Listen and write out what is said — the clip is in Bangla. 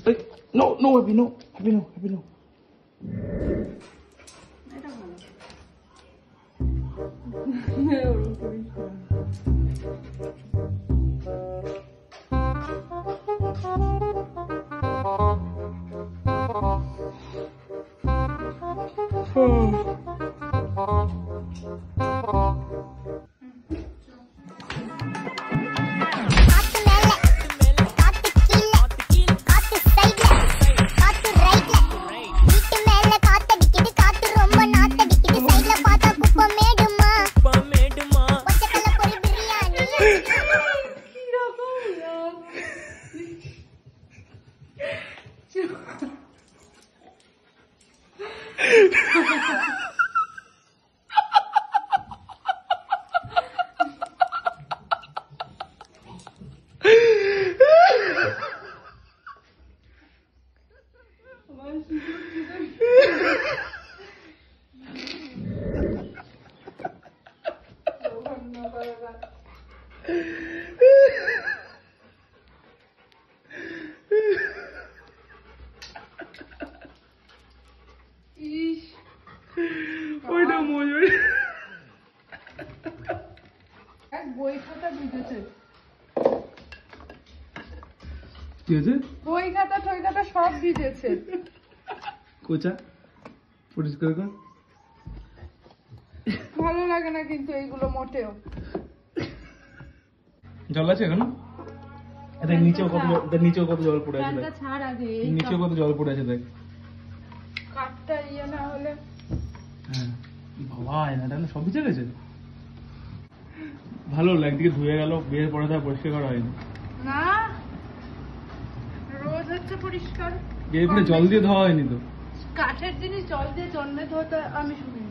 No, no, Happy, no. Happy, no. Happy, no. বই খাতা ভিজেছে, কি হয়েছে? বই খাতা ঠই খাতা সব ভিজেছে। কোচা পরিষ্কার কর। ভালো লাগে না কিন্তু এইগুলো মোটেও। জল আছে এখন? দেখ নিচেও কত জল, দেখ নিচেও কত জল পড়ে আছে দেখ। ছাড় আগে, নিচেও কত জল পড়ে আছে দেখ। কাঠটা ইয়ে না হলে। হ্যাঁ বাবা, এটা সব ভিজে গেছে। ভালো একদিকে ধুয়ে গেল, বিয়ের পরে তার পরিষ্কার করা হয়নি। না রোজ হচ্ছে পরিষ্কার, এরপরে জল দিয়ে ধোয়া হয়নি তো। কাঠের জিনিস জল দিয়ে জন্মে ধোতে আমি শুনি।